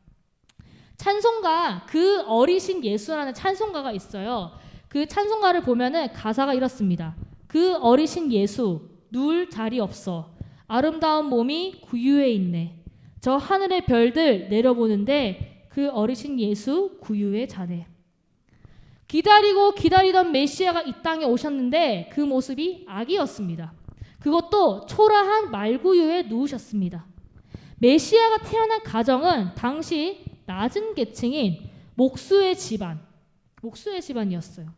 찬송가 그 어리신 예수라는 찬송가가 있어요. 그 찬송가를 보면은 가사가 이렇습니다. 그 어리신 예수 누울 자리 없어 아름다운 몸이 구유에 있네. 저 하늘의 별들 내려보는데 그 어리신 예수 구유에 자네. 기다리고 기다리던 메시아가 이 땅에 오셨는데 그 모습이 아기였습니다. 그것도 초라한 말구유에 누우셨습니다. 메시아가 태어난 가정은 당시 낮은 계층인 목수의 집안이었어요.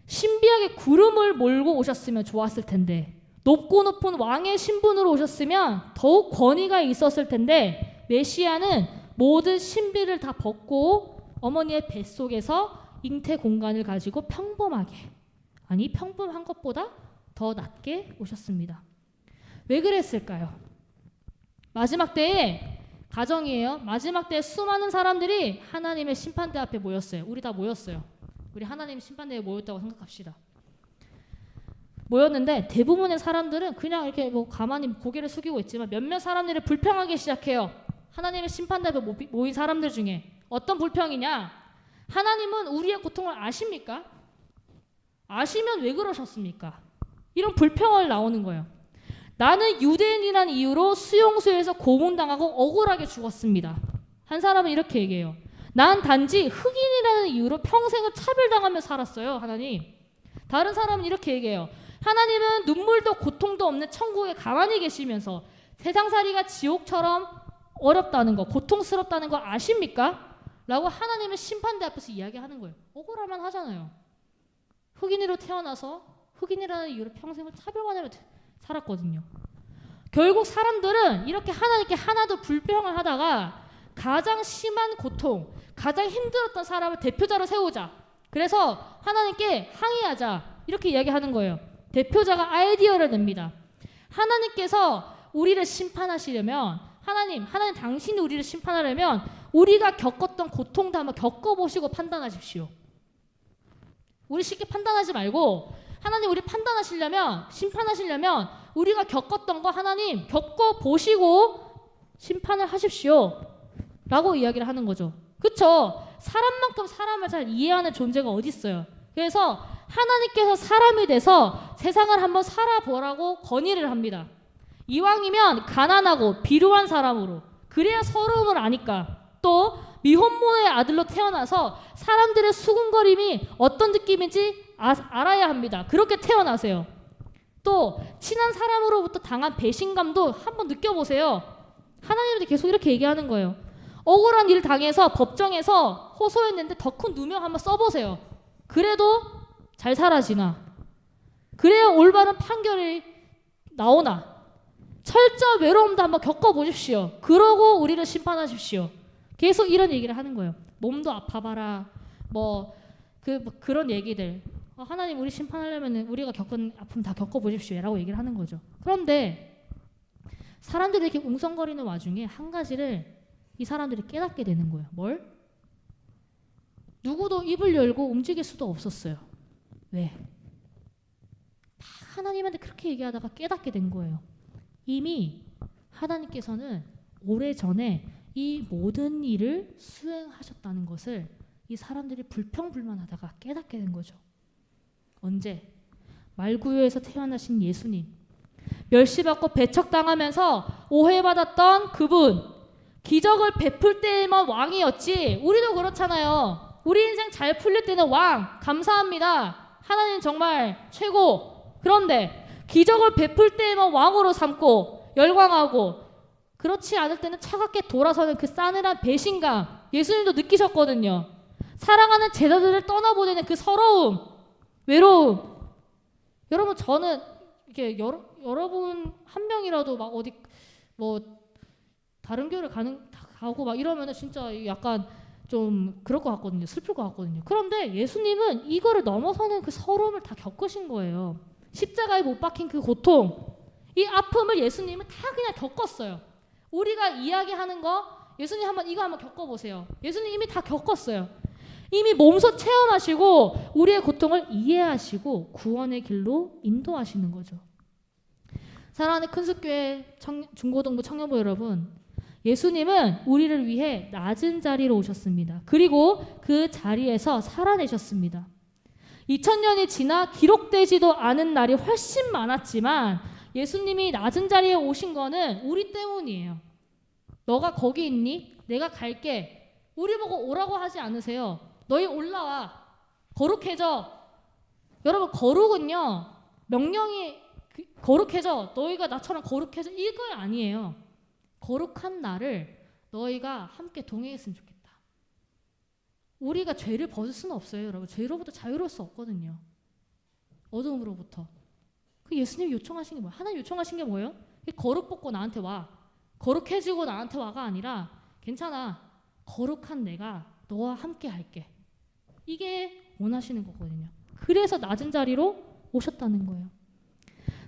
신비하게 구름을 몰고 오셨으면 좋았을 텐데, 높고 높은 왕의 신분으로 오셨으면 더욱 권위가 있었을 텐데, 메시아는 모든 신비를 다 벗고 어머니의 뱃속에서 잉태 공간을 가지고 평범한 것보다 더 낮게 오셨습니다. 왜 그랬을까요? 마지막 때에 가정이에요. 마지막 때에 수많은 사람들이 하나님의 심판대 앞에 모였어요. 우리 다 모였어요. 우리 하나님 심판대에 모였다고 생각합시다. 모였는데 대부분의 사람들은 그냥 이렇게 가만히 고개를 숙이고 있지만 몇몇 사람들이 불평하기 시작해요. 하나님의 심판대 앞에 모인 사람들 중에 어떤 불평이냐? 하나님은 우리의 고통을 아십니까? 아시면 왜 그러셨습니까? 이런 불평을 나오는 거예요. 나는 유대인이라는 이유로 수용소에서 고문당하고 억울하게 죽었습니다. 한 사람은 이렇게 얘기해요. 난 단지 흑인이라는 이유로 평생을 차별당하며 살았어요. 하나님. 다른 사람은 이렇게 얘기해요. 하나님은 눈물도 고통도 없는 천국에 가만히 계시면서 세상살이가 지옥처럼 어렵다는 거, 고통스럽다는 거 아십니까? 라고 하나님의 심판대 앞에서 이야기하는 거예요. 억울할만 하잖아요. 흑인으로 태어나서 흑인이라는 이유로 평생을 차별받으며 살았거든요. 결국 사람들은 이렇게 하나님께 하나도 불평을 하다가 가장 심한 고통, 가장 힘들었던 사람을 대표자로 세우자. 그래서 하나님께 항의하자. 이렇게 이야기하는 거예요. 대표자가 아이디어를 냅니다. 하나님께서 우리를 심판하시려면 하나님 당신이 우리를 심판하려면 우리가 겪었던 고통도 한번 겪어보시고 판단하십시오. 우리 쉽게 판단하지 말고 하나님 우리 심판하시려면 우리가 겪었던 거 하나님 겪어보시고 심판을 하십시오. 라고 이야기를 하는 거죠. 그쵸? 사람만큼 사람을 잘 이해하는 존재가 어디 있어요. 그래서 하나님께서 사람이 돼서 세상을 한번 살아보라고 건의를 합니다. 이왕이면 가난하고 비루한 사람으로, 그래야 서러움을 아니까. 또 미혼모의 아들로 태어나서 사람들의 수군거림이 어떤 느낌인지 알아야 합니다. 그렇게 태어나세요. 또 친한 사람으로부터 당한 배신감도 한번 느껴보세요. 하나님한테 계속 이렇게 얘기하는 거예요. 억울한 일 당해서 법정에서 호소했는데 더 큰 누명 한번 써보세요. 그래도 잘 사라지나? 그래야 올바른 판결이 나오나? 철저한 외로움도 한번 겪어보십시오. 그러고 우리를 심판하십시오. 계속 이런 얘기를 하는 거예요. 몸도 아파봐라. 그런 얘기들. 하나님 우리 심판하려면 우리가 겪은 아픔 다 겪어보십시오. 라고 얘기를 하는 거죠. 그런데 사람들이 이렇게 웅성거리는 와중에 한 가지를 이 사람들이 깨닫게 되는 거예요. 뭘? 누구도 입을 열고 움직일 수도 없었어요. 왜? 하나님한테 그렇게 얘기하다가 깨닫게 된 거예요. 이미 하나님께서는 오래전에 이 모든 일을 수행하셨다는 것을 이 사람들이 불평불만하다가 깨닫게 된 거죠. 언제? 말구유에서 태어나신 예수님, 멸시받고 배척당하면서 오해받았던 그분, 기적을 베풀 때만 왕이었지. 우리도 그렇잖아요. 우리 인생 잘 풀릴 때는 왕, 감사합니다. 하나님 정말 최고. 그런데 기적을 베풀 때만 왕으로 삼고 열광하고, 그렇지 않을 때는 차갑게 돌아서는 그 싸늘한 배신감, 예수님도 느끼셨거든요. 사랑하는 제자들을 떠나보내는 그 서러움, 외로움. 여러분, 저는 이렇게 여러분 한 명이라도 막 어디 다른 교회를 가고 막 이러면은 진짜 약간 좀 그럴 것 같거든요. 슬플 것 같거든요. 그런데 예수님은 이거를 넘어서는 그 서러움을 다 겪으신 거예요. 십자가에 못 박힌 그 고통, 이 아픔을 예수님은 다 그냥 겪었어요. 우리가 이야기하는 거 예수님 이거 한번 겪어보세요. 예수님 이미 다 겪었어요. 이미 몸소 체험하시고 우리의 고통을 이해하시고 구원의 길로 인도하시는 거죠. 사랑하는 큰숲교회 중고등부 청년부 여러분, 예수님은 우리를 위해 낮은 자리로 오셨습니다. 그리고 그 자리에서 살아내셨습니다. 2000년이 지나 기록되지도 않은 날이 훨씬 많았지만 예수님이 낮은 자리에 오신 거는 우리 때문이에요. 너가 거기 있니? 내가 갈게. 우리 보고 오라고 하지 않으세요. 너희 올라와. 거룩해져. 여러분, 거룩은요, 명령이 거룩해져. 너희가 나처럼 거룩해져. 이거 아니에요. 거룩한 나를 너희가 함께 동행했으면 좋겠다. 우리가 죄를 벗을 수는 없어요, 여러분. 죄로부터 자유로울 수 없거든요. 어둠으로부터. 그 예수님이 요청하신 게 뭐예요? 하나님 요청하신 게 뭐예요? 거룩 벗고 나한테 와. 거룩해지고 나한테 와가 아니라 괜찮아. 거룩한 내가 너와 함께 할게. 이게 원하시는 거거든요. 그래서 낮은 자리로 오셨다는 거예요.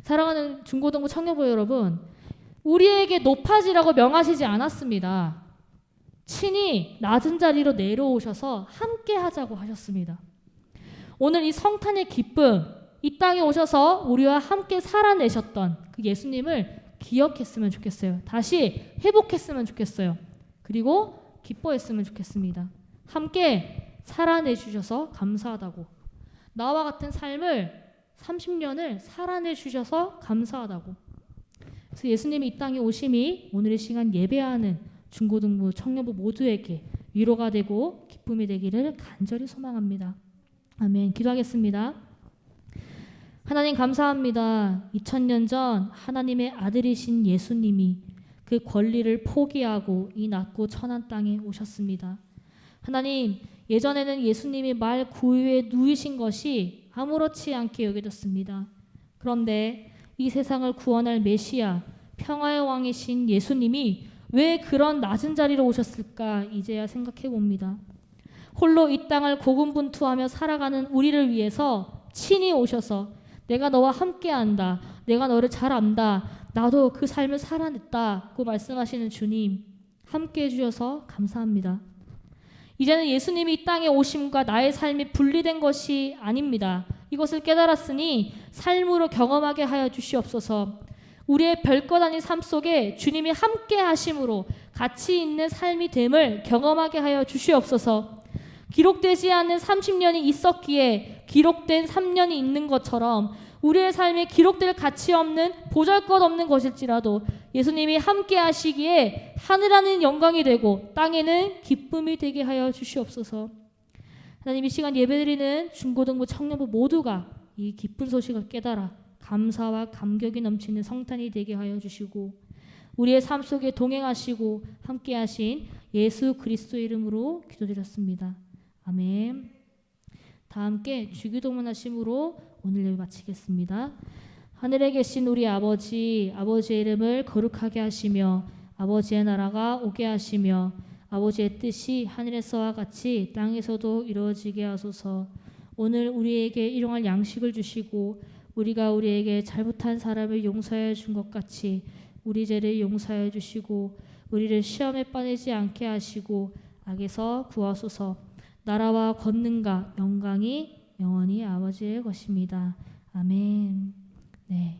사랑하는 중고등부 청년부 여러분, 우리에게 높아지라고 명하시지 않았습니다. 친히 낮은 자리로 내려오셔서 함께 하자고 하셨습니다. 오늘 이 성탄의 기쁨, 이 땅에 오셔서 우리와 함께 살아내셨던 그 예수님을 기억했으면 좋겠어요. 다시 회복했으면 좋겠어요. 그리고 기뻐했으면 좋겠습니다. 함께 살아내주셔서 감사하다고. 나와 같은 삶을 30년을 살아내주셔서 감사하다고. 그래서 예수님이 이 땅에 오심이 오늘의 시간 예배하는 중고등부, 청년부 모두에게 위로가 되고 기쁨이 되기를 간절히 소망합니다. 아멘. 기도하겠습니다. 하나님 감사합니다. 2000년 전 하나님의 아들이신 예수님이 그 권리를 포기하고 이 낮고 천한 땅에 오셨습니다. 하나님, 예전에는 예수님이 말 구유에 누이신 것이 아무렇지 않게 여겨졌습니다. 그런데 이 세상을 구원할 메시아, 평화의 왕이신 예수님이 왜 그런 낮은 자리로 오셨을까 이제야 생각해 봅니다. 홀로 이 땅을 고군분투하며 살아가는 우리를 위해서 친히 오셔서 내가 너와 함께한다. 내가 너를 잘 안다. 나도 그 삶을 살아냈다고 말씀하시는 주님, 함께해 주셔서 감사합니다. 이제는 예수님이 이 땅에 오심과 나의 삶이 분리된 것이 아닙니다. 이것을 깨달았으니 삶으로 경험하게 하여 주시옵소서. 우리의 별것 아닌 삶 속에 주님이 함께 하심으로 가치 있는 삶이 됨을 경험하게 하여 주시옵소서. 기록되지 않은 30년이 있었기에 기록된 3년이 있는 것처럼 우리의 삶에 기록될 가치 없는 보잘것없는 것일지라도 예수님이 함께 하시기에 하늘하는 영광이 되고 땅에는 기쁨이 되게 하여 주시옵소서. 하나님, 이 시간 예배드리는 중고등부 청년부 모두가 이 기쁜 소식을 깨달아 감사와 감격이 넘치는 성탄이 되게 하여 주시고 우리의 삶 속에 동행하시고 함께하신 예수 그리스도의 이름으로 기도드렸습니다. 아멘. 다 함께 주기도문 하심으로 오늘 예배 마치겠습니다. 하늘에 계신 우리 아버지, 아버지의 이름을 거룩하게 하시며 아버지의 나라가 오게 하시며 아버지의 뜻이 하늘에서와 같이 땅에서도 이루어지게 하소서. 오늘 우리에게 일용할 양식을 주시고 우리가 우리에게 잘못한 사람을 용서해 준 것 같이 우리 죄를 용서해 주시고 우리를 시험에 빠지지 않게 하시고 악에서 구하소서. 나라와 권능과 영광이 영원히 아버지의 것입니다. 아멘. 네, 예배